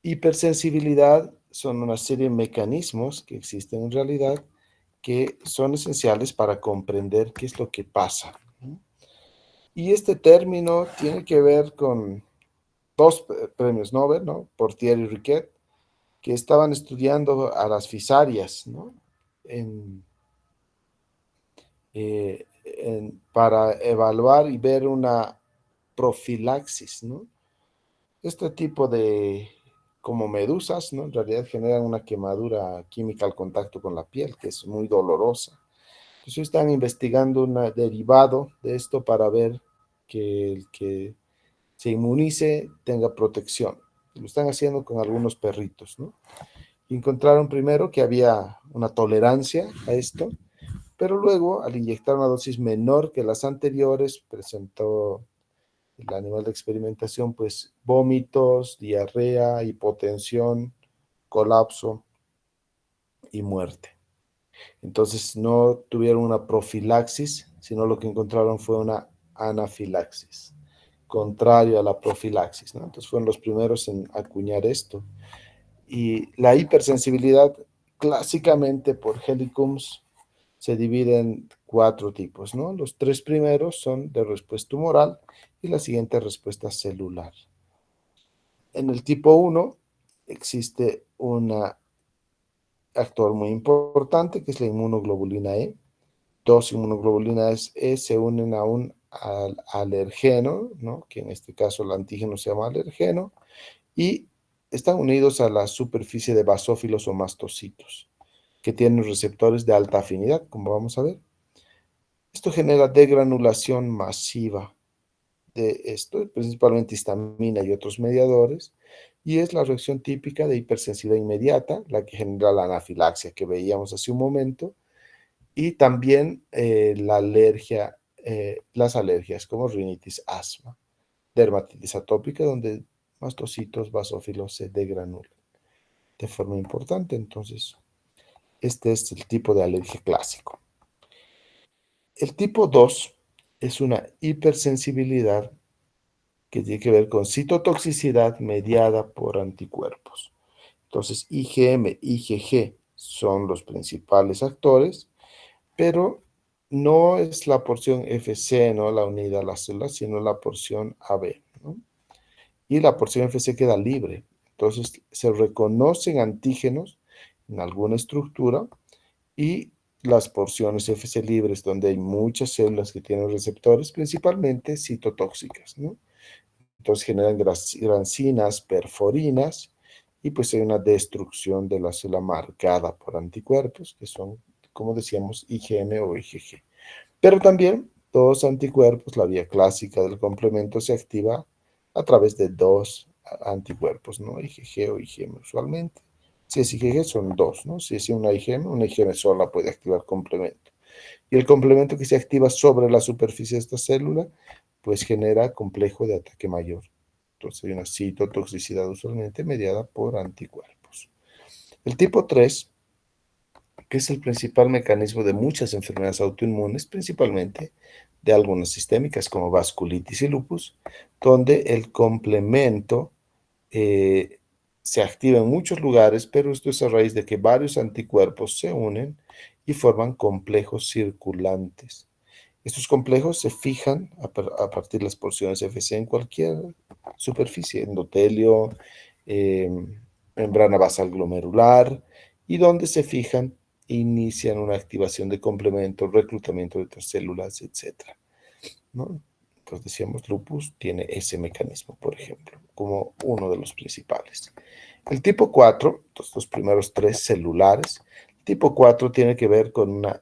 Hipersensibilidad son una serie de mecanismos que existen en realidad que son esenciales para comprender qué es lo que pasa, ¿no? Y este término tiene que ver con dos premios Nobel, ¿no? Portier y Riquet, que estaban estudiando a las fisarias, ¿no? En, para evaluar y ver una profilaxis, ¿no? Este tipo de, como medusas, ¿no? En realidad generan una quemadura química al contacto con la piel, que es muy dolorosa. Entonces están investigando un derivado de esto para ver que el que se inmunice tenga protección. Lo están haciendo con algunos perritos, ¿no? Encontraron primero que había una tolerancia a esto, pero luego, al inyectar una dosis menor que las anteriores, presentó el animal de experimentación, pues vómitos, diarrea, hipotensión, colapso y muerte. Entonces no tuvieron una profilaxis, sino lo que encontraron fue una anafilaxis, contrario a la profilaxis, ¿no? Entonces fueron los primeros en acuñar esto. Y la hipersensibilidad, clásicamente por Helicums, se divide en cuatro tipos, ¿no? Los tres primeros son de respuesta tumoral y la siguiente respuesta celular. En el tipo 1 existe un actor muy importante que es la inmunoglobulina E. Dos inmunoglobulinas E se unen a un alergeno, ¿no? Que en este caso el antígeno se llama alergeno, y están unidos a la superficie de basófilos o mastocitos, que tienen receptores de alta afinidad, como vamos a ver. Esto genera degranulación masiva de esto, principalmente histamina y otros mediadores, y es la reacción típica de hipersensibilidad inmediata, la que genera la anafilaxia que veíamos hace un momento, y también la alergia, las alergias como rinitis, asma, dermatitis atópica, donde mastocitos basófilos se degranulan de forma importante. Entonces, este es el tipo de alergia clásico. El tipo 2 es una hipersensibilidad que tiene que ver con citotoxicidad mediada por anticuerpos. Entonces, IgM, IgG son los principales actores, pero no es la porción FC, no la unida a la célula, sino la porción AB, ¿no? Y la porción FC queda libre. Entonces, se reconocen antígenos en alguna estructura y las porciones FC libres, donde hay muchas células que tienen receptores, principalmente citotóxicas, ¿no? Entonces generan grancinas, perforinas, y pues hay una destrucción de la célula marcada por anticuerpos, que son, como decíamos, IgM o IgG. Pero también dos anticuerpos, la vía clásica del complemento se activa a través de dos anticuerpos, ¿no? IgG o IgM usualmente. Si es IgG son dos, ¿no? Si es una IgM sola puede activar complemento. Y el complemento que se activa sobre la superficie de esta célula, pues genera complejo de ataque mayor. Entonces hay una citotoxicidad usualmente mediada por anticuerpos. El tipo 3, que es el principal mecanismo de muchas enfermedades autoinmunes, principalmente de algunas sistémicas como vasculitis y lupus, donde el complemento eh, se activa en muchos lugares, pero esto es a raíz de que varios anticuerpos se unen y forman complejos circulantes. Estos complejos se fijan a partir de las porciones FC en cualquier superficie, endotelio, eh, membrana basal glomerular, y donde se fijan inician una activación de complementos, reclutamiento de otras células, etcétera, ¿no? Entonces decíamos, lupus tiene ese mecanismo, por ejemplo, como uno de los principales. El tipo 4, los primeros tres celulares, el tipo 4 tiene que ver con una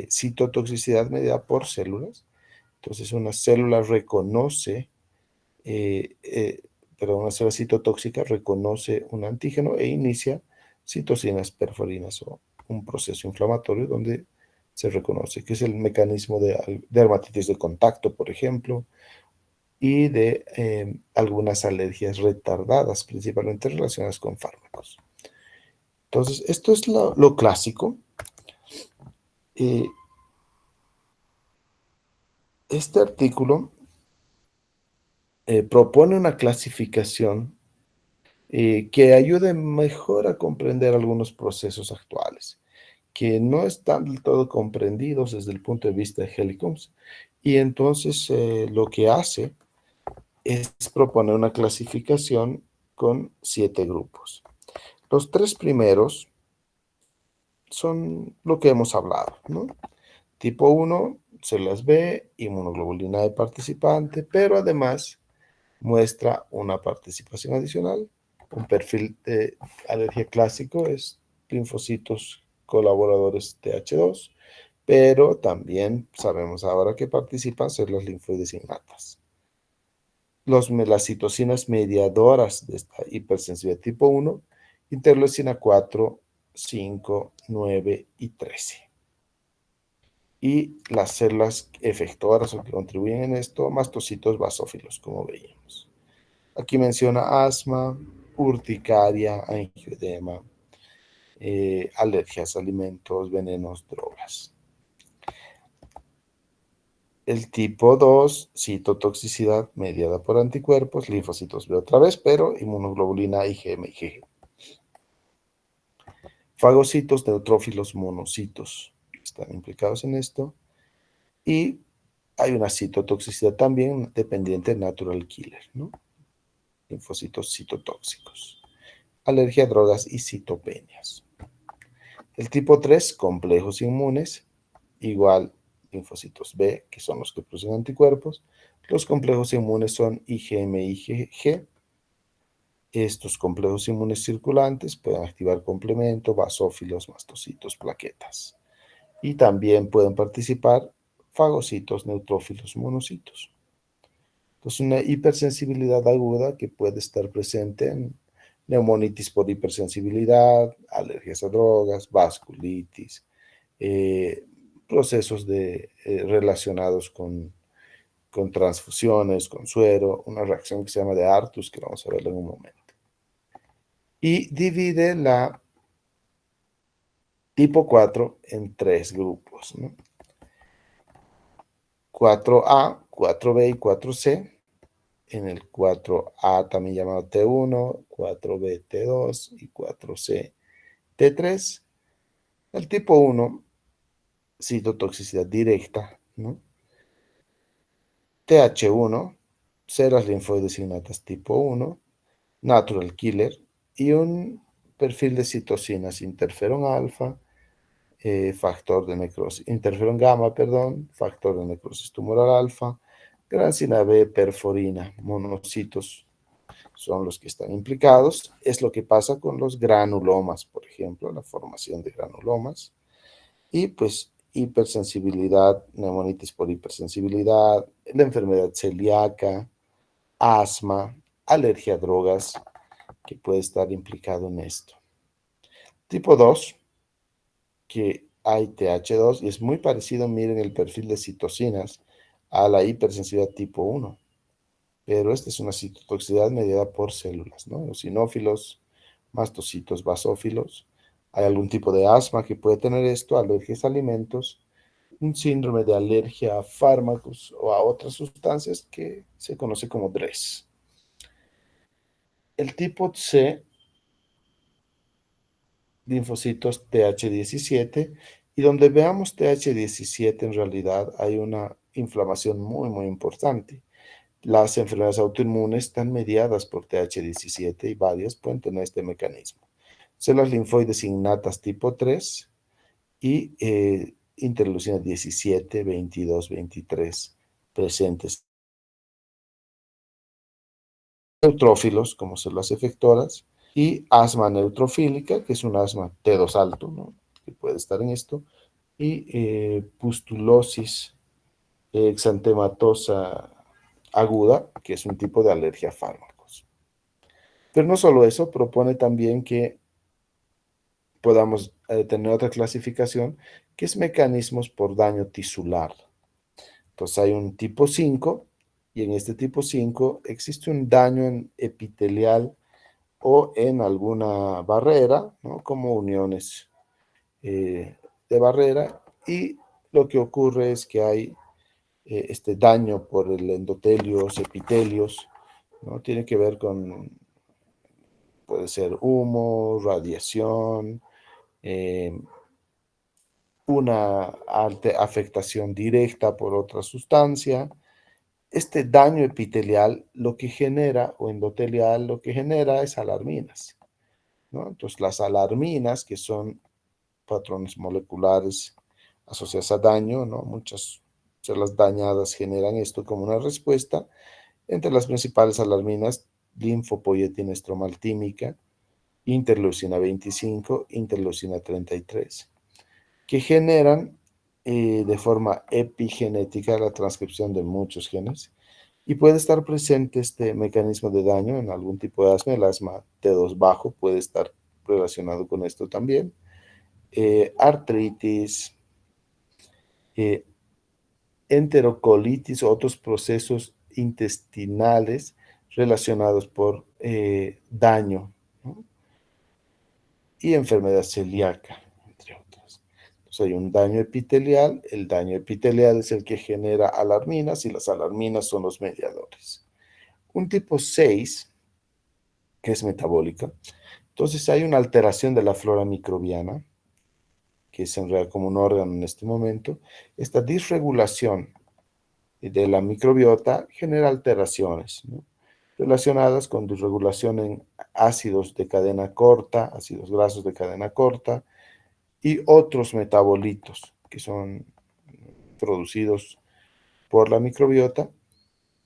citotoxicidad mediada por células. Entonces una célula reconoce, eh, eh, perdón, una célula citotóxica reconoce un antígeno e inicia citocinas perforinas o un proceso inflamatorio donde se reconoce, que es el mecanismo de dermatitis de contacto, por ejemplo, y de algunas alergias retardadas, principalmente relacionadas con fármacos. Entonces, esto es lo clásico. Eh, este artículo propone una clasificación que ayude mejor a comprender algunos procesos actuales, que no están del todo comprendidos desde el punto de vista de Helmholtz. Y entonces lo que hace es proponer una clasificación con 7 grupos. Los 3 primeros son lo que hemos hablado, ¿no? Tipo 1 se las ve, inmunoglobulina de participante, pero además muestra una participación adicional. Un perfil de alergia clásico es linfocitos colaboradores TH2, pero también sabemos ahora que participan células linfoides innatas. Los melacitocinas mediadoras de esta hipersensibilidad tipo 1, interleucina 4, 5, 9 y 13. Y las células efectoras o que contribuyen en esto, mastocitos basófilos, como veíamos. Aquí menciona asma, urticaria, angioedema, alergias a alimentos, venenos, drogas. El tipo 2, citotoxicidad mediada por anticuerpos, linfocitos B otra vez, pero inmunoglobulina IgM, IgG. Fagocitos, neutrófilos, monocitos están implicados en esto. Y hay una citotoxicidad también dependiente de natural killer, ¿no? Linfocitos citotóxicos. Alergia a drogas y citopenias. El tipo 3, complejos inmunes, igual linfocitos B, que son los que producen anticuerpos. Los complejos inmunes son IgM y IgG. Estos complejos inmunes circulantes pueden activar complemento, basófilos, mastocitos, plaquetas. Y también pueden participar fagocitos, neutrófilos, monocitos. Entonces, una hipersensibilidad aguda que puede estar presente en neumonitis por hipersensibilidad, alergias a drogas, vasculitis, eh, procesos relacionados con transfusiones, con suero, una reacción que se llama de Artus, que vamos a ver en un momento. Y divide la tipo 4 en 3 grupos, ¿no? 4A, 4B y 4C. En el 4A también llamado T1, 4B T2 y 4C T3. El tipo 1, citotoxicidad directa, ¿no? TH1, ceras linfoides innatas tipo 1, natural killer, y un perfil de citocinas, interferón alfa, factor de necrosis, interferón gamma, perdón, factor de necrosis tumoral alfa, grancina B, perforina, monocitos son los que están implicados. Es lo que pasa con los granulomas, por ejemplo, la formación de granulomas. Y pues hipersensibilidad, neumonitis por hipersensibilidad, la enfermedad celíaca, asma, alergia a drogas, que puede estar implicado en esto. Tipo 2, que hay TH2 y es muy parecido, miren el perfil de citocinas, a la hipersensibilidad tipo 1. Pero esta es una citotoxicidad mediada por células, ¿no? Eosinófilos, mastocitos, basófilos. Hay algún tipo de asma que puede tener esto, alergias a alimentos, un síndrome de alergia a fármacos o a otras sustancias que se conoce como DRESS. El tipo C, linfocitos TH17, y donde veamos TH17 en realidad hay una inflamación muy, muy importante. Las enfermedades autoinmunes están mediadas por TH17 y varias pueden tener este mecanismo. Células linfoides innatas tipo 3 y interleucina 17, 22, 23 presentes. Neutrófilos como células efectoras y asma neutrofílica, que es un asma T2 alto, ¿no? Que puede estar en esto, y pustulosis exantematosa aguda, que es un tipo de alergia a fármacos. Pero no solo eso, propone también que podamos tener otra clasificación, que es mecanismos por daño tisular. Entonces hay un tipo 5, y en este tipo 5 existe un daño epitelial o en alguna barrera, ¿no? Como uniones de barrera, y lo que ocurre es que hay este daño por el endotelio, epitelios, ¿no? Tiene que ver con puede ser humo, radiación, una afectación directa por otra sustancia. Este daño epitelial lo que genera, o endotelial, lo que genera es alarminas, ¿no? Entonces, las alarminas, que son patrones moleculares asociados a daño, ¿no? Muchas células dañadas generan esto como una respuesta. Entre las principales alarminas, linfopoietina estromaltímica, interleucina 25, interleucina 33, que generan de forma epigenética la transcripción de muchos genes y puede estar presente este mecanismo de daño en algún tipo de asma. El asma T2 bajo puede estar relacionado con esto también. Artritis, eh, enterocolitis, otros procesos intestinales relacionados por daño, ¿no? Y enfermedad celíaca, entre otras. Entonces hay un daño epitelial. El daño epitelial es el que genera alarminas y las alarminas son los mediadores. Un tipo 6, que es metabólica. Entonces hay una alteración de la flora microbiana, que es en realidad como un órgano en este momento. Esta disregulación de la microbiota genera alteraciones, ¿no? Relacionadas con disregulación en ácidos de cadena corta, ácidos grasos de cadena corta y otros metabolitos que son producidos por la microbiota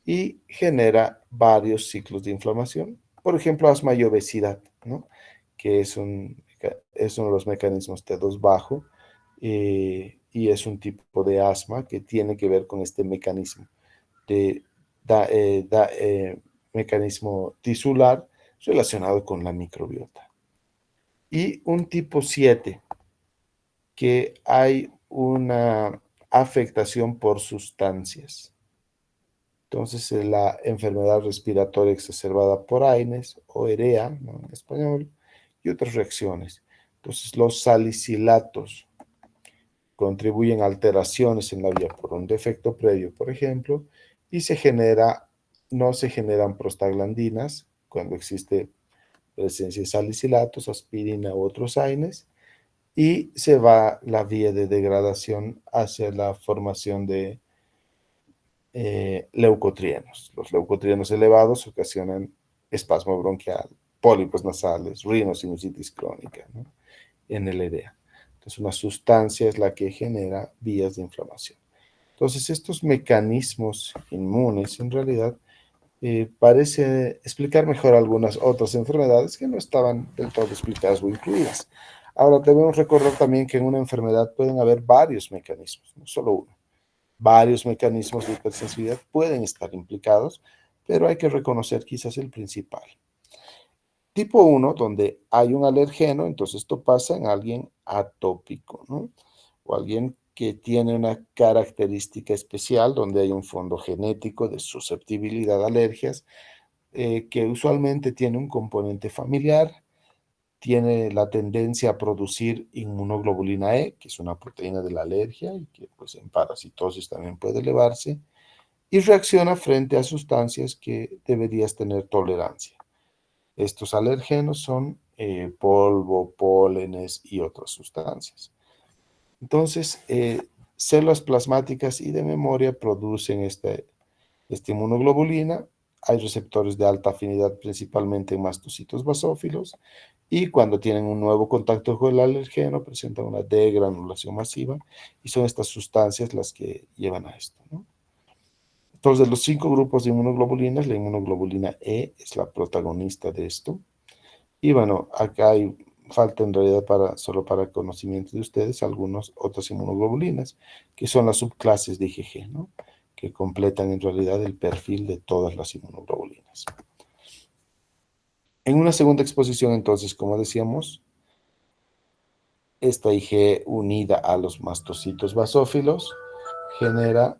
y genera varios ciclos de inflamación. Por ejemplo, asma y obesidad, ¿no? Que es uno de los mecanismos T2 bajo, y es un tipo de asma que tiene que ver con este mecanismo de da, da, mecanismo tisular relacionado con la microbiota. Y un tipo 7, que hay una afectación por sustancias. Entonces, la enfermedad respiratoria exacerbada por AINES o EREA, ¿no?, en español, y otras reacciones. Entonces, los salicilatos contribuyen a alteraciones en la vía por un defecto previo, por ejemplo, y no se generan prostaglandinas cuando existe presencia de salicilatos, aspirina u otros AINES, y se va la vía de degradación hacia la formación de leucotrienos. Los leucotrienos elevados ocasionan espasmo bronquial, pólipos nasales, rinosinusitis crónica, ¿no?, en el EREA. Entonces, una sustancia es la que genera vías de inflamación. Entonces, estos mecanismos inmunes en realidad parece explicar mejor algunas otras enfermedades que no estaban del todo explicadas o incluidas. Ahora, debemos recordar también que en una enfermedad pueden haber varios mecanismos, no solo uno. Varios mecanismos de hipersensibilidad pueden estar implicados, pero hay que reconocer quizás el principal. Tipo 1, donde hay un alergeno, entonces esto pasa en alguien atópico, ¿no? O alguien que tiene una característica especial, donde hay un fondo genético de susceptibilidad a alergias, que usualmente tiene un componente familiar, tiene la tendencia a producir inmunoglobulina E, que es una proteína de la alergia y que pues en parasitosis también puede elevarse, y reacciona frente a sustancias que deberías tener tolerancia. Estos alergenos son polvo, pólenes y otras sustancias. Entonces, células plasmáticas y de memoria producen esta inmunoglobulina. Hay receptores de alta afinidad principalmente en mastocitos basófilos, y cuando tienen un nuevo contacto con el alergeno presentan una degranulación masiva, y son estas sustancias las que llevan a esto, ¿no? Entonces, de los 5 grupos de inmunoglobulinas, la inmunoglobulina E es la protagonista de esto. Y bueno, acá hay falta en realidad solo para conocimiento de ustedes algunas otras inmunoglobulinas, que son las subclases de IgG, ¿no?, que completan en realidad el perfil de todas las inmunoglobulinas. En una segunda exposición, entonces, como decíamos, esta IgE unida a los mastocitos basófilos genera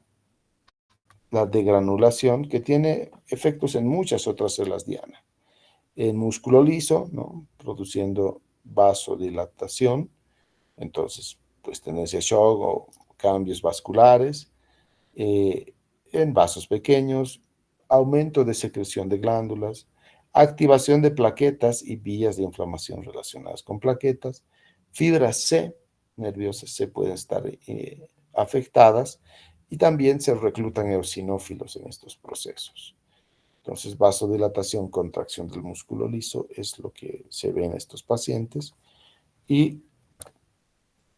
la degranulación, que tiene efectos en muchas otras células diana. En músculo liso, ¿no?, produciendo vasodilatación, entonces, pues tendencia a shock o cambios vasculares. En vasos pequeños, aumento de secreción de glándulas, activación de plaquetas y vías de inflamación relacionadas con plaquetas, fibras C, nerviosas C pueden estar afectadas y también se reclutan eosinófilos en estos procesos. Entonces, vasodilatación, contracción del músculo liso es lo que se ve en estos pacientes y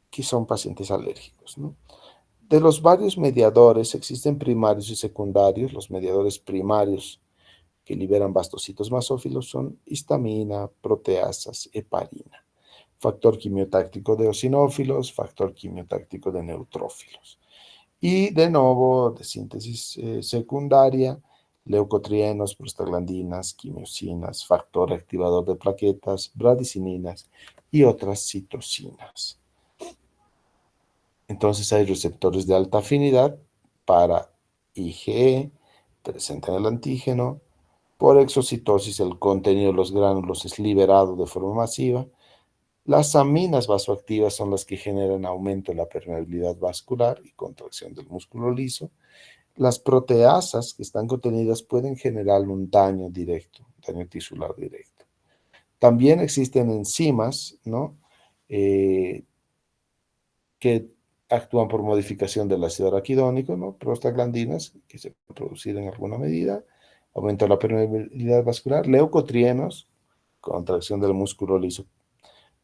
que son pacientes alérgicos, ¿no? De los varios mediadores, existen primarios y secundarios. Los mediadores primarios que liberan bastocitos masófilos son histamina, proteasas, heparina, factor quimiotáctico de eosinófilos, factor quimiotáctico de neutrófilos. Y de nuevo, de síntesis secundaria, leucotrienos, prostaglandinas, quimiosinas, factor activador de plaquetas, bradicininas y otras citocinas. Entonces hay receptores de alta afinidad para IgE, presentan el antígeno. Por exocitosis, el contenido de los gránulos es liberado de forma masiva. Las aminas vasoactivas son las que generan aumento de la permeabilidad vascular y contracción del músculo liso. Las proteasas que están contenidas pueden generar un daño directo, daño tisular directo. También existen enzimas, ¿no? Que actúan por modificación del ácido araquidónico, ¿no? Prostaglandinas, que se pueden producir en alguna medida, aumento de la permeabilidad vascular, leucotrienos, contracción del músculo liso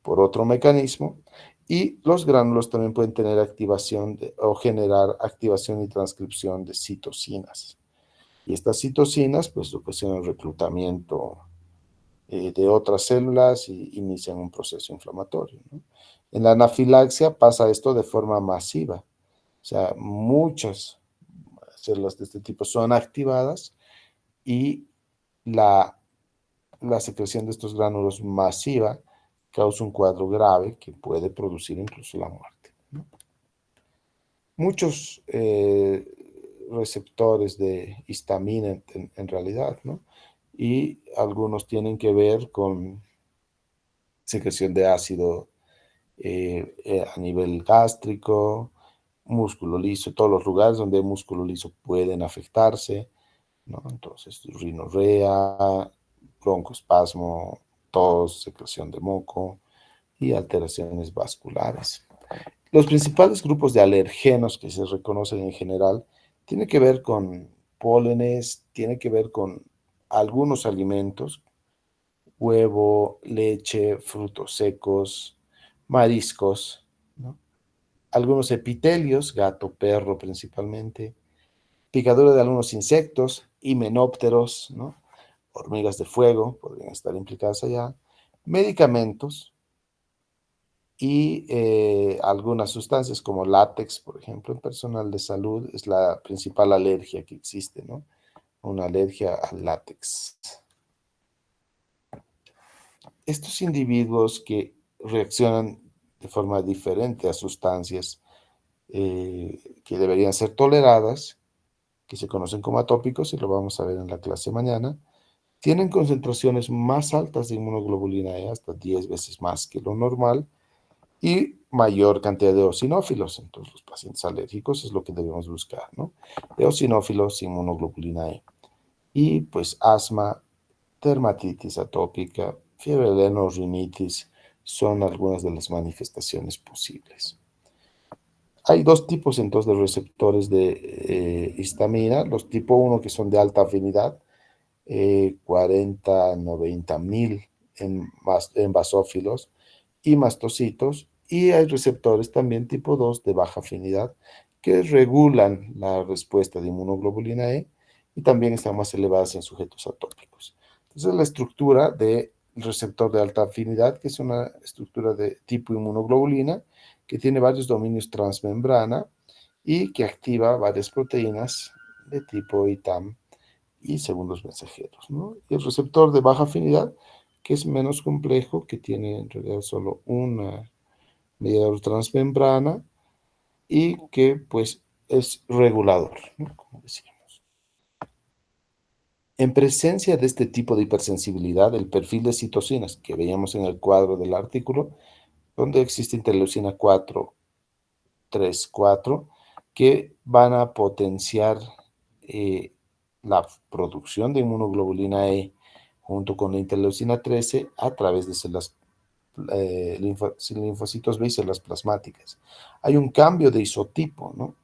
por otro mecanismo, y los gránulos también pueden tener activación o generar activación y transcripción de citocinas. Y estas citocinas, pues, ocasionan el reclutamiento de otras células y inician un proceso inflamatorio, ¿no? En la anafilaxia pasa esto de forma masiva, o sea, muchas células de este tipo son activadas y la secreción de estos gránulos masiva causa un cuadro grave que puede producir incluso la muerte, ¿no? Muchos receptores de histamina en realidad, ¿no? Y algunos tienen que ver con secreción de ácido a nivel gástrico, músculo liso, todos los lugares donde hay músculo liso pueden afectarse, ¿no? Entonces, rinorrea, broncoespasmo, tos, secreción de moco y alteraciones vasculares. Los principales grupos de alergenos que se reconocen en general tienen que ver con pólenes, tienen que ver con algunos alimentos, huevo, leche, frutos secos, mariscos, ¿no? Algunos epitelios, gato, perro principalmente, picadura de algunos insectos, himenópteros, ¿no? Hormigas de fuego podrían estar implicadas allá, medicamentos y algunas sustancias como látex, por ejemplo, en personal de salud es la principal alergia que existe, ¿no? Una alergia al látex. Estos individuos que reaccionan de forma diferente a sustancias que deberían ser toleradas, que se conocen como atópicos, y lo vamos a ver en la clase mañana, tienen concentraciones más altas de inmunoglobulina E, hasta 10 veces más que lo normal, y mayor cantidad de eosinófilos. Entonces, los pacientes alérgicos es lo que debemos buscar, ¿no? Eosinófilos, inmunoglobulina E. Y pues asma, dermatitis atópica, fiebre de rinitis son algunas de las manifestaciones posibles. Hay dos tipos entonces de receptores de histamina, los tipo 1 que son de alta afinidad, 40, 90 mil en basófilos y mastocitos, y hay receptores también tipo 2 de baja afinidad que regulan la respuesta de inmunoglobulina E y también están más elevadas en sujetos atópicos. Entonces, la estructura del receptor de alta afinidad, que es una estructura de tipo inmunoglobulina, que tiene varios dominios transmembrana y que activa varias proteínas de tipo ITAM y segundos mensajeros, ¿no? Y el receptor de baja afinidad, que es menos complejo, que tiene en realidad solo una mediador transmembrana y que pues es regulador, ¿no? Como decíamos. En presencia de este tipo de hipersensibilidad, el perfil de citocinas que veíamos en el cuadro del artículo, donde existe interleucina 4, 3, 4, que van a potenciar la producción de inmunoglobulina E junto con la interleucina 13 a través de células linfocitos B y células plasmáticas. Hay un cambio de isotipo, ¿no?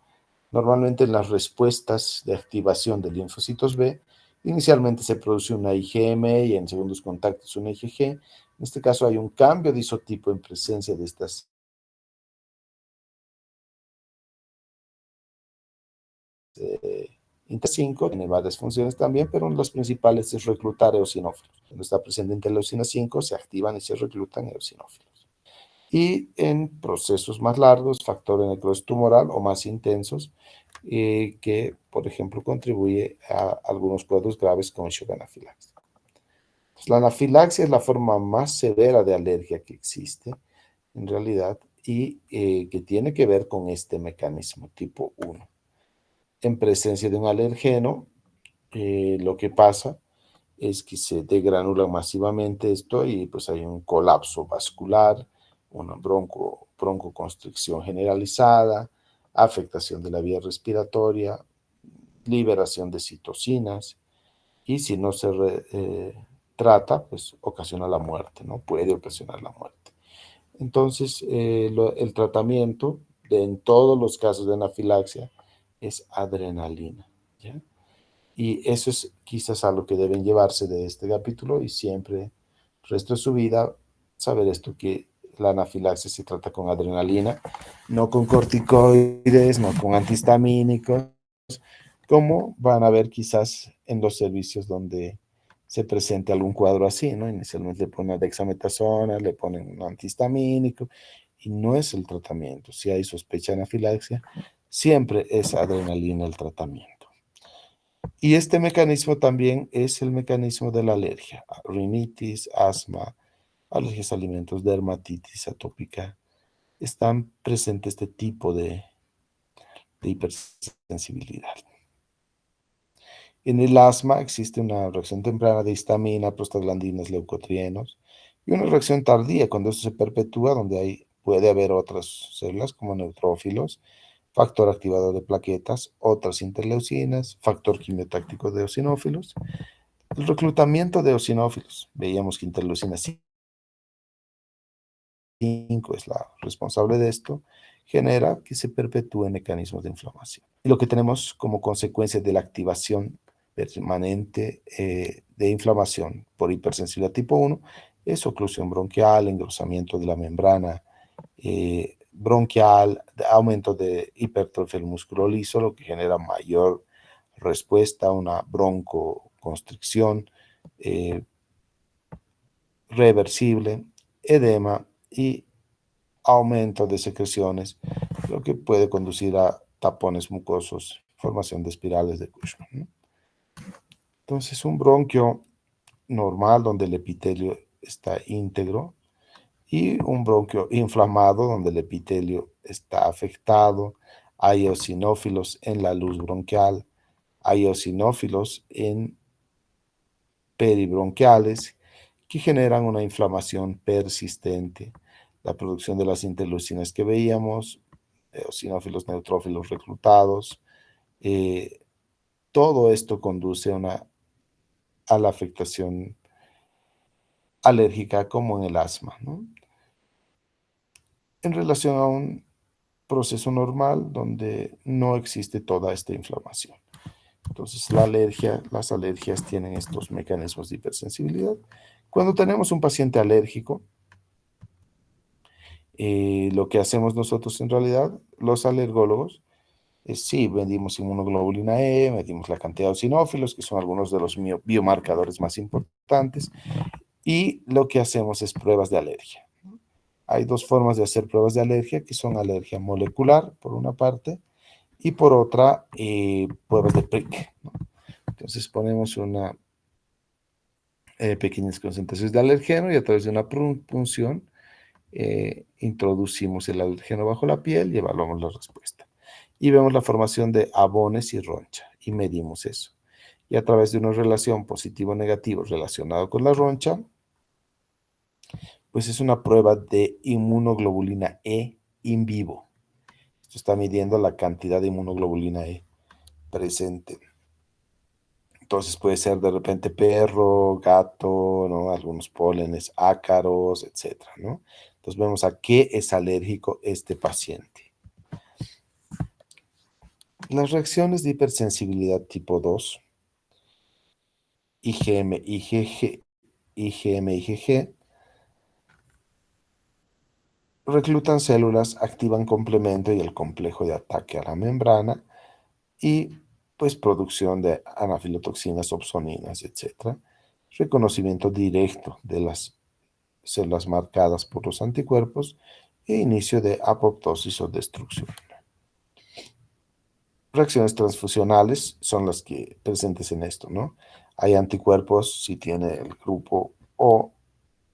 Normalmente en las respuestas de activación de linfocitos B, inicialmente se produce una IgM y en segundos contactos una IgG. En este caso hay un cambio de isotipo en presencia de estas inter-5, tiene varias funciones también, pero una de las principales es reclutar eosinófilos. Cuando está presente interleucina 5, se activan y se reclutan eosinófilos. Y en procesos más largos, factor de necrosis tumoral o más intensos, que, por ejemplo, contribuye a algunos cuadros graves como shock anafilaxis. La anafilaxia es la forma más severa de alergia que existe, en realidad, y que tiene que ver con este mecanismo tipo 1. En presencia de un alergeno, lo que pasa es que se degranula masivamente esto y pues hay un colapso vascular, una broncoconstricción generalizada, afectación de la vía respiratoria, liberación de citocinas y si no se trata, pues ocasiona la muerte, ¿no? Puede ocasionar la muerte. Entonces, el tratamiento en todos los casos de anafilaxia es adrenalina, ¿ya? Y eso es quizás a lo que deben llevarse de este capítulo y siempre, el resto de su vida, saber esto, que la anafilaxia se trata con adrenalina, no con corticoides, no con antihistamínicos, como van a ver quizás en los servicios donde se presente algún cuadro así, ¿no? Inicialmente le ponen dexametasona, le ponen un antihistamínico, y no es el tratamiento. Si hay sospecha de anafilaxia, siempre es adrenalina el tratamiento. Y este mecanismo también es el mecanismo de la alergia, rinitis, asma, alergias a alimentos, dermatitis atópica. Están presentes este tipo de hipersensibilidad. En el asma existe una reacción temprana de histamina, prostaglandinas, leucotrienos y una reacción tardía cuando eso se perpetúa, donde puede haber otras células como neutrófilos, factor activador de plaquetas, otras interleucinas, factor quimiotáctico de eosinófilos. El reclutamiento de eosinófilos, veíamos que interleucina 5 es la responsable de esto, genera que se perpetúen mecanismos de inflamación. Y lo que tenemos como consecuencia de la activación permanente de inflamación por hipersensibilidad tipo 1 es oclusión bronquial, engrosamiento de la membrana bronquial, aumento de hipertrofia del músculo liso, lo que genera mayor respuesta, una broncoconstricción reversible, edema y aumento de secreciones, lo que puede conducir a tapones mucosos, formación de espirales de Cushman, ¿no? Entonces, un bronquio normal donde el epitelio está íntegro y un bronquio inflamado donde el epitelio está afectado. Hay eosinófilos en la luz bronquial, hay eosinófilos en peribronquiales que generan una inflamación persistente. La producción de las interleucinas que veíamos, eosinófilos, neutrófilos reclutados, todo esto conduce a la afectación alérgica como en el asma, ¿no? En relación a un proceso normal donde no existe toda esta inflamación. Entonces, las alergias tienen estos mecanismos de hipersensibilidad. Cuando tenemos un paciente alérgico, lo que hacemos nosotros en realidad, los alergólogos, sí, medimos inmunoglobulina E, medimos la cantidad de eosinófilos, que son algunos de los biomarcadores más importantes, y lo que hacemos es pruebas de alergia. Hay dos formas de hacer pruebas de alergia, que son alergia molecular, por una parte, y por otra, pruebas de prick, ¿no? Entonces ponemos una pequeñas concentraciones de alergeno y a través de una punción introducimos el alergeno bajo la piel y evaluamos la respuesta. Y vemos la formación de abones y roncha y medimos eso. Y a través de una relación positivo-negativo relacionado con la roncha, pues es una prueba de inmunoglobulina E in vivo. Esto está midiendo la cantidad de inmunoglobulina E presente. Entonces puede ser de repente perro, gato, ¿no? Algunos pólenes, ácaros, etcétera, ¿no? Entonces vemos a qué es alérgico este paciente. Las reacciones de hipersensibilidad tipo 2, IgM, IgG, reclutan células, activan complemento y el complejo de ataque a la membrana y pues producción de anafilotoxinas, opsoninas, etcétera. Reconocimiento directo de las células marcadas por los anticuerpos e inicio de apoptosis o destrucción. Reacciones transfusionales son las que presentes en esto, ¿no? Hay anticuerpos si tiene el grupo O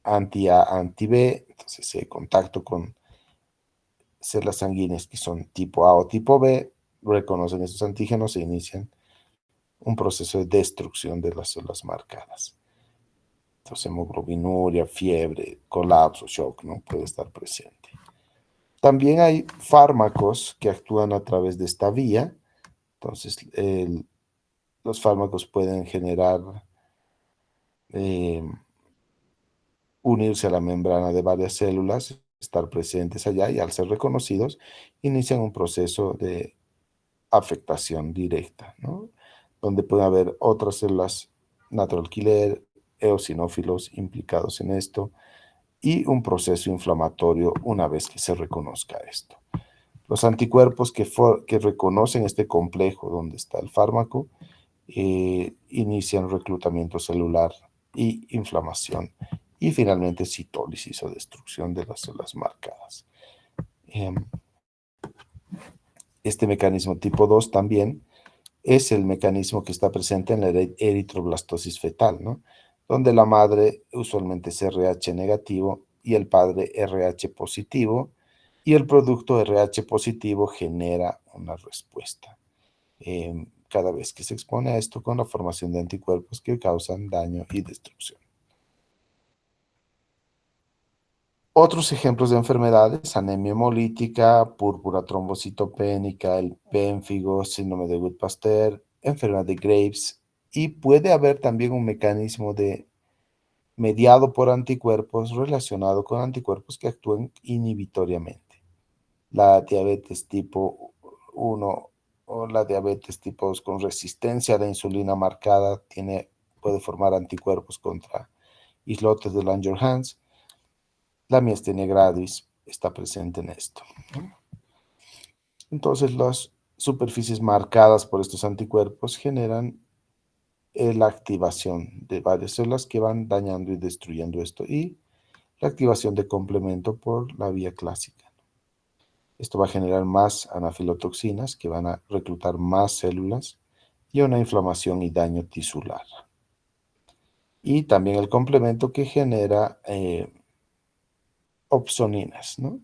anti-A, anti-B, entonces contacto con células sanguíneas que son tipo A o tipo B, reconocen estos antígenos e inician un proceso de destrucción de las células marcadas. Entonces, hemoglobinuria, fiebre, colapso, shock, ¿no? Puede estar presente. También hay fármacos que actúan a través de esta vía. Entonces, los fármacos pueden generar, eh, unirse a la membrana de varias células, estar presentes allá y al ser reconocidos, inician un proceso de afectación directa, ¿no? Donde puede haber otras células natural killer, eosinófilos implicados en esto y un proceso inflamatorio una vez que se reconozca esto. Los anticuerpos que reconocen este complejo donde está el fármaco inician reclutamiento celular y inflamación y finalmente citólisis o destrucción de las células marcadas. Este mecanismo tipo 2 también es el mecanismo que está presente en la eritroblastosis fetal, ¿no? Donde la madre usualmente es RH negativo y el padre RH positivo, y el producto RH positivo genera una respuesta cada vez que se expone a esto con la formación de anticuerpos que causan daño y destrucción. Otros ejemplos de enfermedades: anemia hemolítica, púrpura trombocitopénica, el pénfigo, síndrome de Wood-Pasteur, enfermedad de Graves, y puede haber también un mecanismo de mediado por anticuerpos relacionado con anticuerpos que actúen inhibitoriamente. La diabetes tipo 1 o la diabetes tipo 2 con resistencia a la insulina marcada puede formar anticuerpos contra islotes de Langerhans. La miastenia gravis está presente en esto. Entonces, las superficies marcadas por estos anticuerpos generan la activación de varias células que van dañando y destruyendo esto, y la activación de complemento por la vía clásica. Esto va a generar más anafilotoxinas que van a reclutar más células y una inflamación y daño tisular. Y también el complemento que genera opsoninas, ¿no?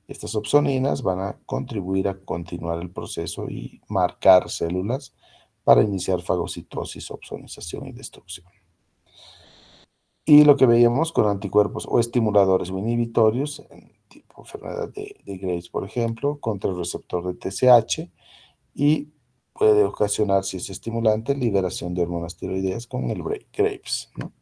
Estas opsoninas van a contribuir a continuar el proceso y marcar células para iniciar fagocitosis, opsonización y destrucción. Y lo que veíamos con anticuerpos o estimuladores o inhibitorios, en tipo enfermedad de Graves, por ejemplo, contra el receptor de TSH, y puede ocasionar, si es estimulante, liberación de hormonas tiroideas con el Graves, ¿no?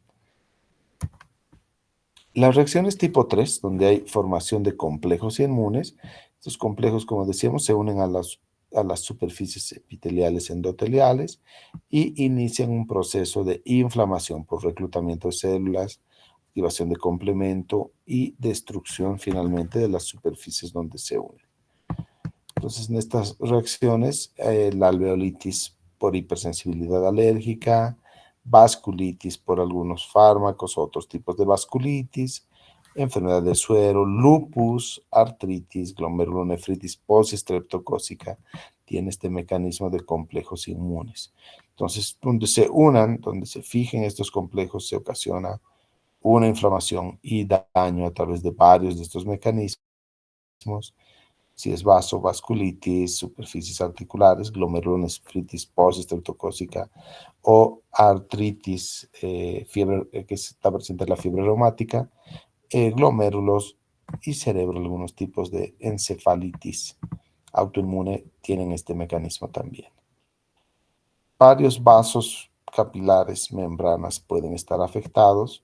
Las reacciones tipo 3, donde hay formación de complejos inmunes, estos complejos, como decíamos, se unen a las superficies epiteliales endoteliales y inician un proceso de inflamación por reclutamiento de células, activación de complemento y destrucción finalmente de las superficies donde se unen. Entonces, en estas reacciones, la alveolitis por hipersensibilidad alérgica, vasculitis por algunos fármacos, otros tipos de vasculitis, enfermedad de suero, lupus, artritis, glomerulonefritis postestreptocócica, tiene este mecanismo de complejos inmunes. Entonces, donde se unan, donde se fijen estos complejos, se ocasiona una inflamación y daño a través de varios de estos mecanismos. Si es vasculitis, superficies articulares, glomerulonefritis postestreptocócica o artritis, fiebre, que está presente en la fiebre reumática, glomérulos y cerebro. Algunos tipos de encefalitis autoinmune tienen este mecanismo también. Varios vasos capilares, membranas pueden estar afectados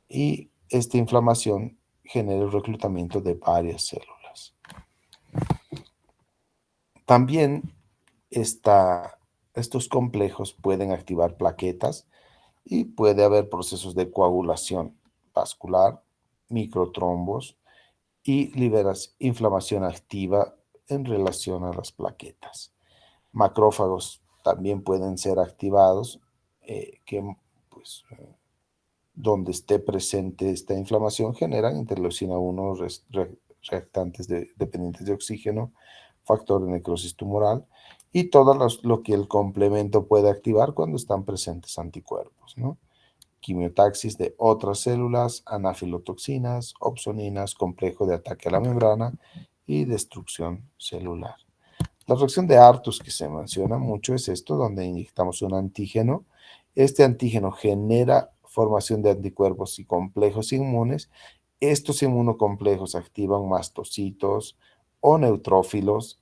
y esta inflamación genera el reclutamiento de varias células. También estos complejos pueden activar plaquetas y puede haber procesos de coagulación vascular, microtrombos y inflamación activa en relación a las plaquetas. Macrófagos también pueden ser activados, pues, donde esté presente esta inflamación generan interleucina 1, reactantes dependientes de oxígeno, factor de necrosis tumoral y todo lo que el complemento puede activar cuando están presentes anticuerpos, ¿no? Quimiotaxis de otras células, anafilotoxinas, opsoninas, complejo de ataque a la membrana y destrucción celular. La reacción de Artus que se menciona mucho es esto, donde inyectamos un antígeno. Este antígeno genera formación de anticuerpos y complejos inmunes. Estos inmunocomplejos activan mastocitos o neutrófilos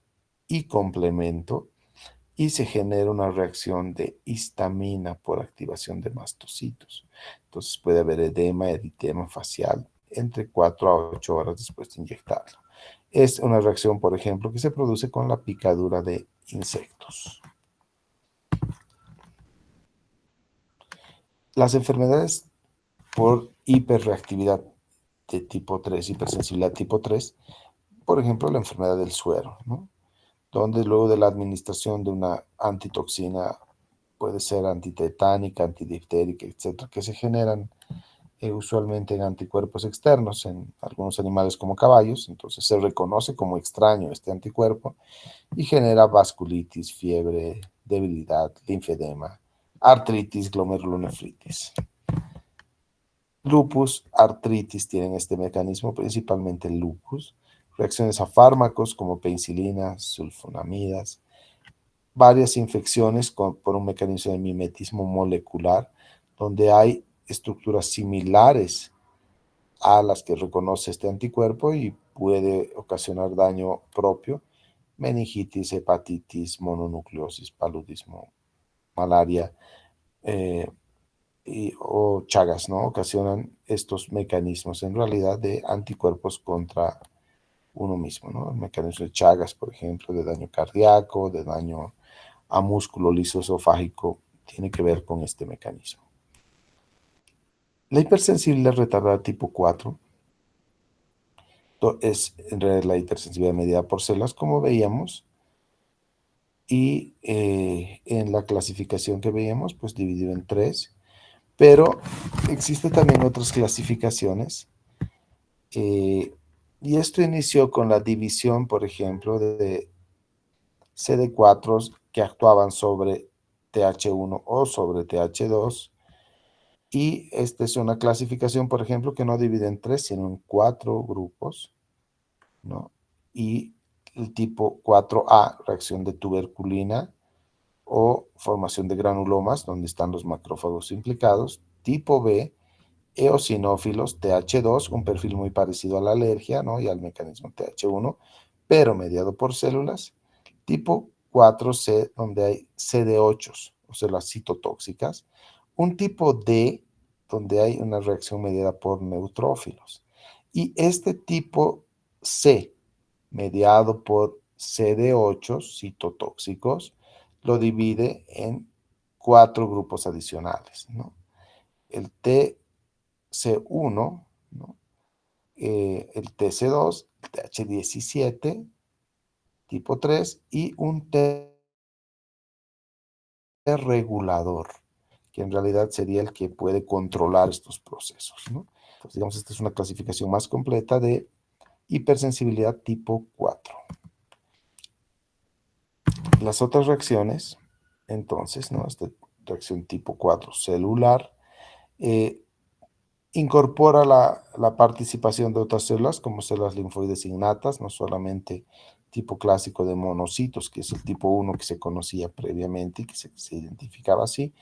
y complemento y se genera una reacción de histamina por activación de mastocitos. Entonces puede haber edema, eritema facial entre 4 a 8 horas después de inyectarlo. Es una reacción, por ejemplo, que se produce con la picadura de insectos. Las enfermedades por hiperreactividad de tipo 3, hipersensibilidad tipo 3, por ejemplo, la enfermedad del suero, ¿no? Donde luego de la administración de una antitoxina, puede ser antitetánica, antidiftérica, etcétera, que se generan usualmente en anticuerpos externos en algunos animales como caballos, entonces se reconoce como extraño este anticuerpo y genera vasculitis, fiebre, debilidad, linfedema, artritis, glomerulonefritis. Lupus, artritis tienen este mecanismo, principalmente el lupus, reacciones a fármacos como penicilina, sulfonamidas, varias infecciones por un mecanismo de mimetismo molecular, donde hay estructuras similares a las que reconoce este anticuerpo y puede ocasionar daño propio, meningitis, hepatitis, mononucleosis, paludismo, malaria o Chagas, ¿no? Ocasionan estos mecanismos en realidad de anticuerpos contra uno mismo, ¿no? El mecanismo de Chagas, por ejemplo, de daño cardíaco, de daño a músculo liso esofágico, tiene que ver con este mecanismo. La hipersensibilidad retardada tipo 4 es en realidad la hipersensibilidad mediada por células, como veíamos, y en la clasificación que veíamos, pues dividido en 3, pero existen también otras clasificaciones, y esto inició con la división, por ejemplo, de CD4 que actuaban sobre TH1 o sobre TH2, y esta es una clasificación, por ejemplo, que no divide en 3, sino en 4 grupos, ¿no? Y el tipo 4A, reacción de tuberculina o formación de granulomas, donde están los macrófagos implicados. Tipo B, eosinófilos, TH2, un perfil muy parecido a la alergia, ¿no? Y al mecanismo TH1, pero mediado por células. Tipo 4C, donde hay CD8, o células citotóxicas. Un tipo D, donde hay una reacción mediada por neutrófilos. Y este tipo C, mediado por CD8 citotóxicos, lo divide en 4 grupos adicionales, ¿no? El TC1, ¿no? El TC2, el TH17, tipo 3, y un T regulador, que en realidad sería el que puede controlar estos procesos, ¿no? Entonces, digamos, esta es una clasificación más completa de hipersensibilidad tipo 4. Las otras reacciones, entonces, ¿no? Esta reacción tipo 4 celular, eh, incorpora la participación de otras células, como células linfoides innatas, no solamente tipo clásico de monocitos, que es el tipo 1 que se conocía previamente y que se identificaba así,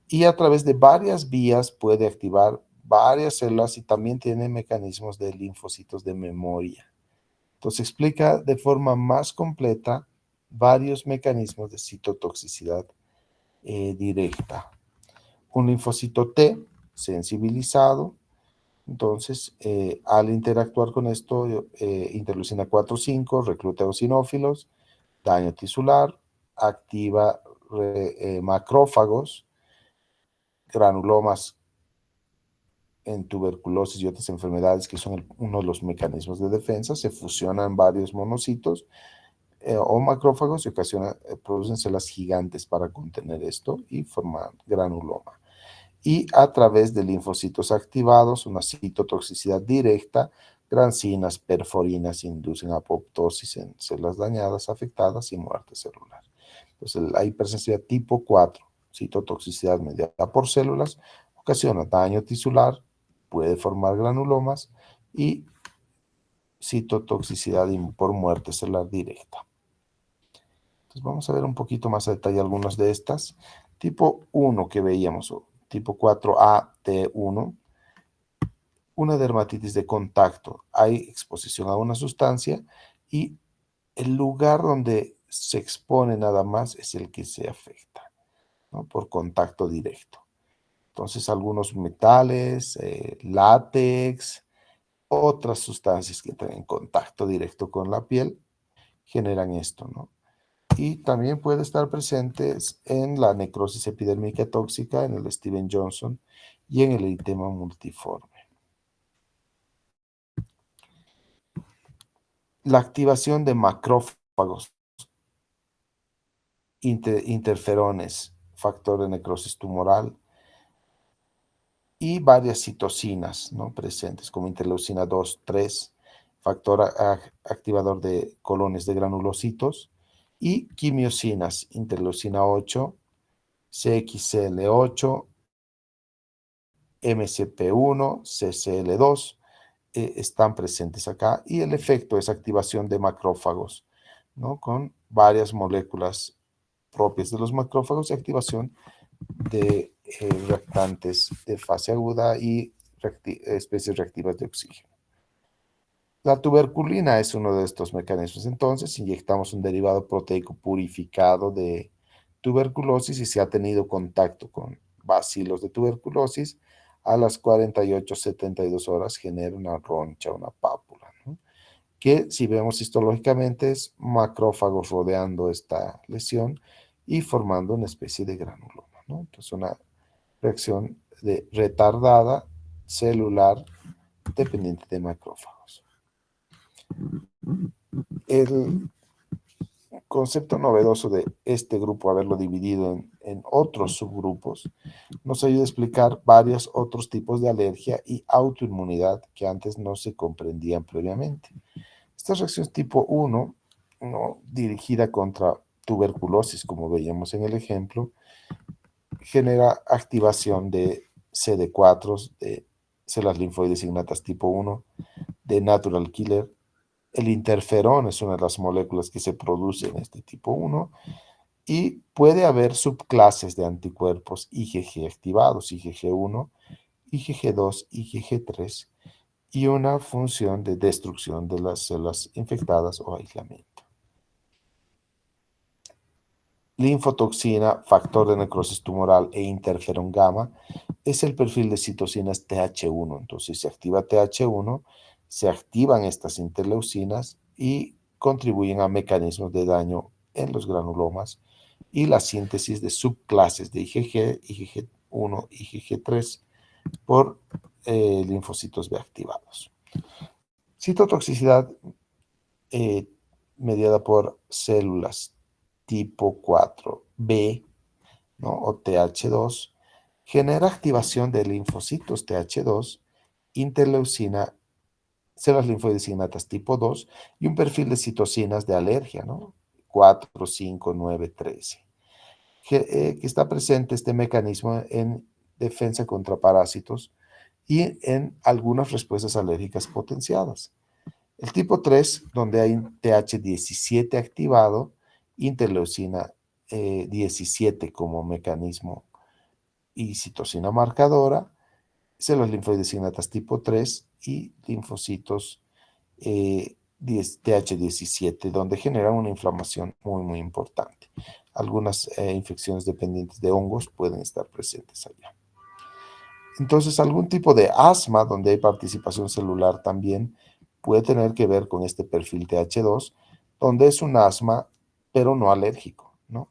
y a través de varias vías puede activar varias células y también tiene mecanismos de linfocitos de memoria. Entonces explica de forma más completa varios mecanismos de citotoxicidad directa. un linfocito T sensibilizado. Entonces, al interactuar con esto, interleucina 4-5 recluta eosinófilos, daño tisular, activa macrófagos, granulomas en tuberculosis y otras enfermedades que son uno de los mecanismos de defensa. Se fusionan varios monocitos o macrófagos y producen células gigantes para contener esto y formar granuloma. Y a través de linfocitos activados, una citotoxicidad directa, granzinas, perforinas inducen apoptosis en células dañadas, afectadas y muerte celular. Entonces, la hipersensibilidad tipo 4, citotoxicidad mediada por células, ocasiona daño tisular, puede formar granulomas y citotoxicidad por muerte celular directa. Entonces, vamos a ver un poquito más a detalle algunas de estas. Tipo 1 que veíamos, tipo 4A-T1, una dermatitis de contacto. Hay exposición a una sustancia y el lugar donde se expone nada más es el que se afecta, ¿no? Por contacto directo. Entonces, algunos metales, látex, otras sustancias que tienen contacto directo con la piel generan esto, ¿no? Y también puede estar presentes en la necrosis epidérmica tóxica, en el Steven Johnson y en el eritema multiforme. La activación de macrófagos, interferones, factor de necrosis tumoral y varias citocinas, ¿no?, presentes como interleucina 2, 3, factor activador de colonias de granulocitos y quimiosinas, interleucina 8, CXCL8, MCP1, CCL2, están presentes acá, y el efecto es activación de macrófagos, ¿no?, con varias moléculas propias de los macrófagos y activación de reactantes de fase aguda y especies reactivas de oxígeno. La tuberculina es uno de estos mecanismos. Entonces, inyectamos un derivado proteico purificado de tuberculosis y se ha tenido contacto con bacilos de tuberculosis, a las 48-72 horas genera una roncha, una pápula, ¿no?, que si vemos histológicamente es macrófagos rodeando esta lesión y formando una especie de granuloma, ¿no? Entonces, una reacción retardada celular dependiente de macrófagos. El concepto novedoso de este grupo, haberlo dividido en otros subgrupos, nos ayuda a explicar varios otros tipos de alergia y autoinmunidad que antes no se comprendían previamente. Esta reacción tipo 1, ¿no?, dirigida contra tuberculosis, como veíamos en el ejemplo, genera activación de CD4, de células linfoides innatas tipo 1, de natural killer. El interferón es una de las moléculas que se produce en este tipo 1 y puede haber subclases de anticuerpos IgG activados, IgG1, IgG2, IgG3, y una función de destrucción de las células infectadas o aislamiento. Linfotoxina, factor de necrosis tumoral e interferón gamma es el perfil de citocinas TH1. Entonces, si se activa TH1, se activan estas interleucinas y contribuyen a mecanismos de daño en los granulomas y la síntesis de subclases de IgG, IgG1, IgG3 por linfocitos B activados. Citotoxicidad mediada por células tipo 4B, ¿no?, o TH2, genera activación de linfocitos TH2, interleucina, células linfoides innatas tipo 2 y un perfil de citocinas de alergia, ¿no?, 4, 5, 9, 13, que está presente este mecanismo en defensa contra parásitos y en algunas respuestas alérgicas potenciadas. El tipo 3, donde hay TH17 activado, interleucina 17 como mecanismo y citocina marcadora, células linfoides innatas tipo 3 y linfocitos TH17, donde generan una inflamación muy, muy importante. Algunas infecciones dependientes de hongos pueden estar presentes allá. Entonces, algún tipo de asma, donde hay participación celular también, puede tener que ver con este perfil TH2, donde es un asma, pero no alérgico, ¿no?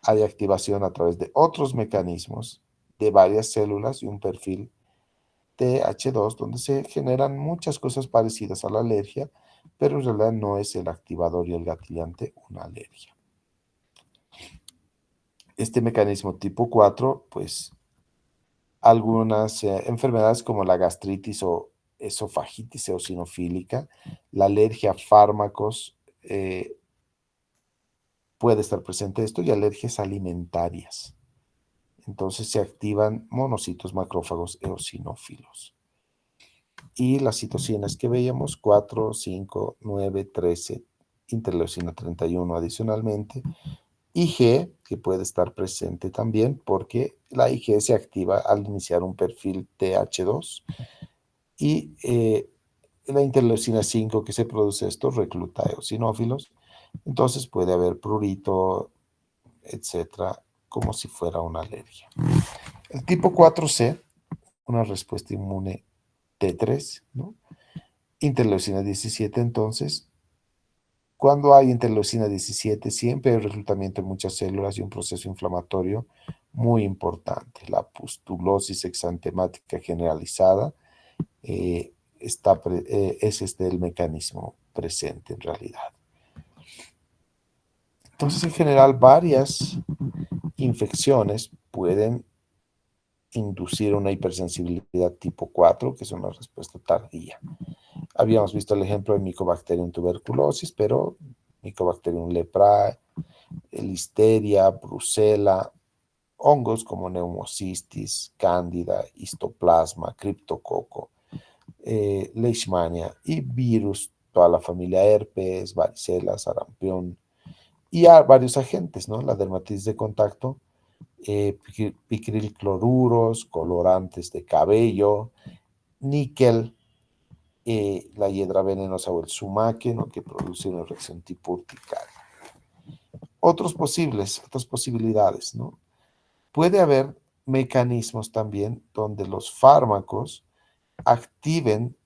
Hay activación a través de otros mecanismos de varias células y un perfil TH2, donde se generan muchas cosas parecidas a la alergia, pero en realidad no es el activador y el gatillante una alergia. Este mecanismo tipo 4, pues algunas enfermedades como la gastritis o esofagitis eosinofílica, la alergia a fármacos, puede estar presente esto y alergias alimentarias. Entonces se activan monocitos macrófagos eosinófilos. Y las citocinas que veíamos, 4, 5, 9, 13, interleucina 31 adicionalmente, IG, que puede estar presente también porque la IG se activa al iniciar un perfil TH2 y la interleucina 5 que se produce esto recluta eosinófilos, entonces puede haber prurito, etcétera, como si fuera una alergia. El tipo 4C, una respuesta inmune T3, ¿no? Interleucina 17, entonces, cuando hay interleucina 17, siempre hay reclutamiento de muchas células y un proceso inflamatorio muy importante. La pustulosis exantemática generalizada es el mecanismo presente en realidad. Entonces, en general, varias infecciones pueden inducir una hipersensibilidad tipo 4, que es una respuesta tardía. Habíamos visto el ejemplo de Mycobacterium tuberculosis, pero Mycobacterium leprae, listeria, brucela, hongos como neumocistis, cándida, histoplasma, criptococo, leishmania y virus, toda la familia herpes, varicela, sarampión y varios agentes, ¿no? La dermatitis de contacto, picrilcloruros, colorantes de cabello, níquel, la hiedra venenosa o el sumaque, ¿no? Que produce una reacción tipo urticaria. Otras posibilidades, ¿no? Puede haber mecanismos también donde los fármacos activen,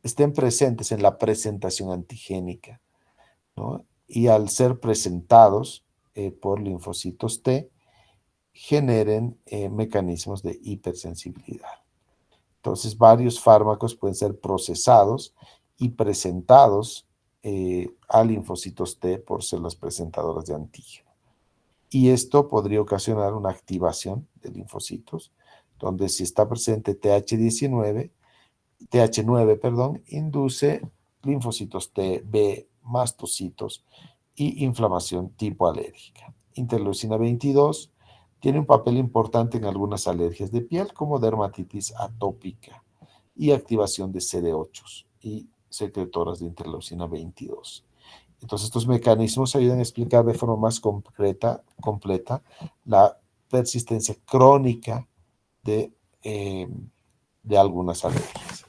estén presentes en la presentación antigénica, ¿no? Y al ser presentados por linfocitos T, generen mecanismos de hipersensibilidad. Entonces, varios fármacos pueden ser procesados y presentados a linfocitos T por células presentadoras de antígeno. Y esto podría ocasionar una activación de linfocitos, donde si está presente TH9, perdón, induce linfocitos T, B, mastocitos y inflamación tipo alérgica. Interleucina 22 tiene un papel importante en algunas alergias de piel como dermatitis atópica y activación de CD8 y secretoras de interleucina 22. Entonces, estos mecanismos ayudan a explicar de forma más completa la persistencia crónica de, eh, de algunas alergias.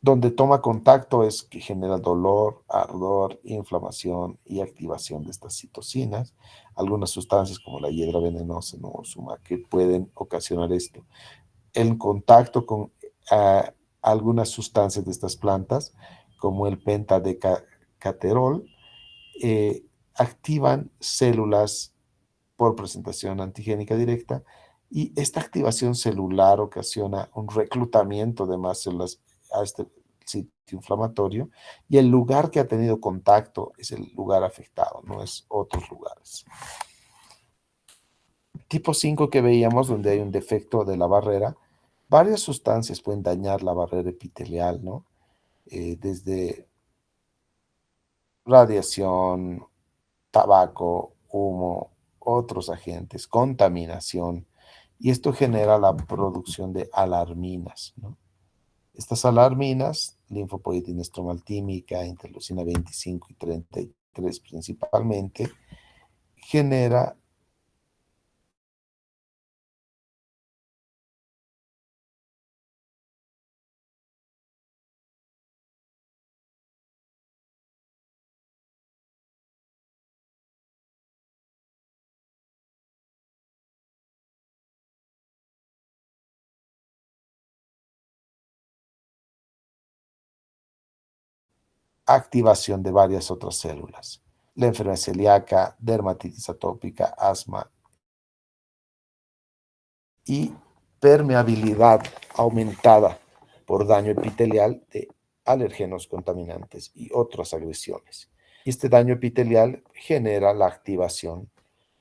Donde toma contacto es que genera dolor, ardor, inflamación y activación de estas citocinas. Algunas sustancias como la hiedra venenosa, ¿no? Que pueden ocasionar esto. El contacto con algunas sustancias de estas plantas, como el pentadecaterol, activan células por presentación antigénica directa y esta activación celular ocasiona un reclutamiento de más células a este sitio inflamatorio y el lugar que ha tenido contacto es el lugar afectado, no es otros lugares. Tipo 5 que veíamos donde hay un defecto de la barrera, varias sustancias pueden dañar la barrera epitelial, ¿no? Desde radiación, tabaco, humo, otros agentes, contaminación, y esto genera la producción de alarminas, ¿no? Estas alarminas, linfopoietina estromaltímica, interleucina 25 y 33 principalmente, genera activación de varias otras células. La enfermedad celíaca, dermatitis atópica, asma y permeabilidad aumentada por daño epitelial de alérgenos contaminantes y otras agresiones. Y este daño epitelial genera la activación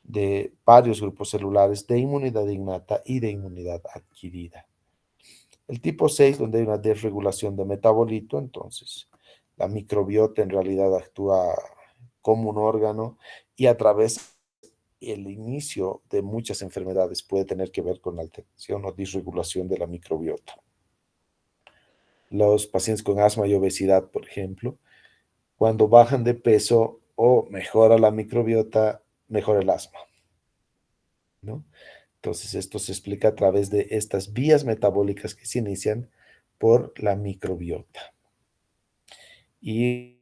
de varios grupos celulares de inmunidad innata y de inmunidad adquirida. El tipo 6, donde hay una desregulación de metabolito, entonces la microbiota en realidad actúa como un órgano y a través del inicio de muchas enfermedades puede tener que ver con la alteración o disregulación de la microbiota. Los pacientes con asma y obesidad, por ejemplo, cuando bajan de peso o mejora la microbiota, mejora el asma, ¿no? Entonces, esto se explica a través de estas vías metabólicas que se inician por la microbiota. Y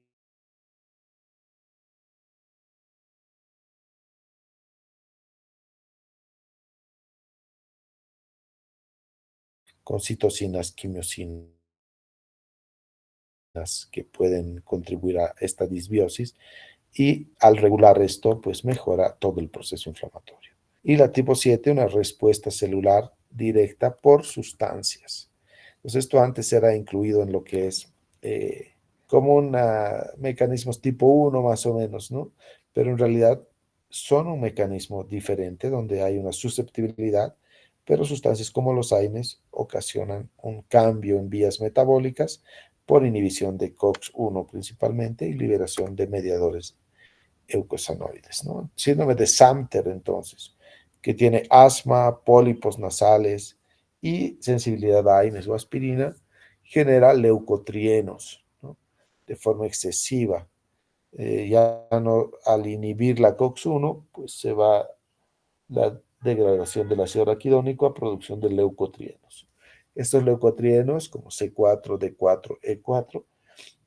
con citocinas, quimiosinas que pueden contribuir a esta disbiosis y al regular esto, pues mejora todo el proceso inflamatorio. Y la tipo 7, una respuesta celular directa por sustancias. Entonces, esto antes era incluido en lo que es como mecanismos tipo 1 más o menos, ¿no? Pero en realidad son un mecanismo diferente donde hay una susceptibilidad, pero sustancias como los AINES ocasionan un cambio en vías metabólicas por inhibición de COX-1 principalmente y liberación de mediadores eucosanoides, ¿no? Síndrome de Samter, entonces, que tiene asma, pólipos nasales y sensibilidad a AINES o aspirina, genera leucotrienos, ¿no? De forma excesiva. Ya no, al inhibir la COX-1, pues se va la degradación del ácido araquidónico a producción de leucotrienos. Estos leucotrienos, como C4, D4, E4,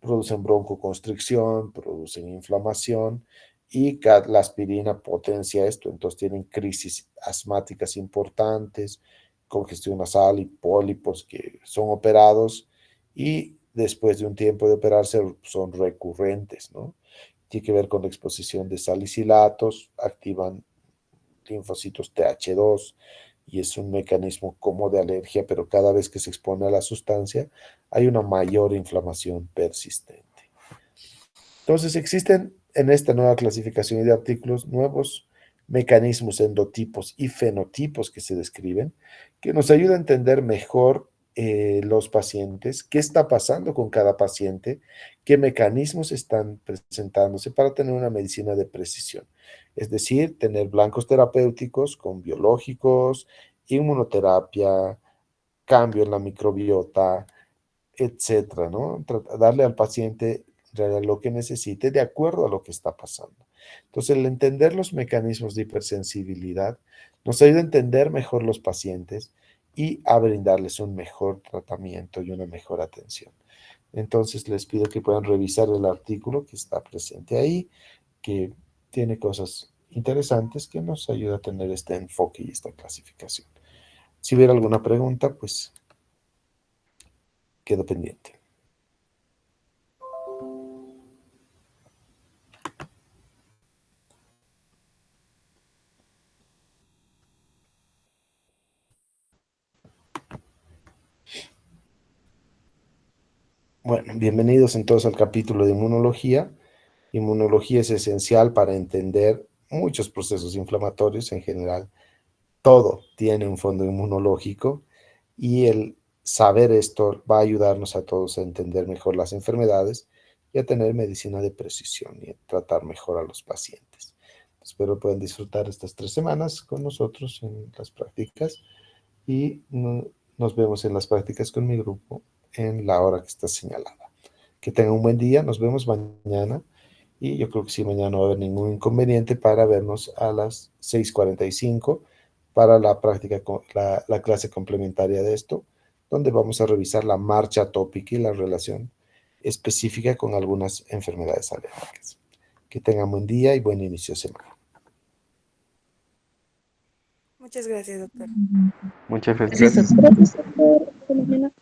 producen broncoconstricción, producen inflamación y la aspirina potencia esto, entonces tienen crisis asmáticas importantes, congestión nasal y pólipos que son operados y después de un tiempo de operarse son recurrentes, ¿no? Tiene que ver con la exposición de salicilatos, activan linfocitos TH2 y es un mecanismo como de alergia, pero cada vez que se expone a la sustancia hay una mayor inflamación persistente. Entonces existen en esta nueva clasificación de artículos nuevos mecanismos, endotipos y fenotipos que se describen, que nos ayuda a entender mejor los pacientes, qué está pasando con cada paciente, qué mecanismos están presentándose para tener una medicina de precisión. Es decir, tener blancos terapéuticos con biológicos, inmunoterapia, cambio en la microbiota, etcétera, ¿no? Darle al paciente en realidad lo que necesite de acuerdo a lo que está pasando. Entonces, el entender los mecanismos de hipersensibilidad nos ayuda a entender mejor los pacientes y a brindarles un mejor tratamiento y una mejor atención. Entonces, les pido que puedan revisar el artículo que está presente ahí, que tiene cosas interesantes que nos ayuda a tener este enfoque y esta clasificación. Si hubiera alguna pregunta, pues quedo pendiente. Bueno, bienvenidos entonces al capítulo de inmunología. Inmunología es esencial para entender muchos procesos inflamatorios en general. Todo tiene un fondo inmunológico y el saber esto va a ayudarnos a todos a entender mejor las enfermedades y a tener medicina de precisión y a tratar mejor a los pacientes. Espero puedan disfrutar estas 3 semanas con nosotros en las prácticas y nos vemos en las prácticas con mi grupo en la hora que está señalada. Que tengan un buen día, nos vemos mañana y yo creo que sí, mañana no va a haber ningún inconveniente para vernos a las 6:45 para la práctica, la clase complementaria de esto, donde vamos a revisar la marcha atópica y la relación específica con algunas enfermedades alérgicas. Que tengan buen día y buen inicio de semana. Muchas gracias, doctor. Muchas Gracias, felicidades. doctor. Gracias, doctor. Hasta mañana.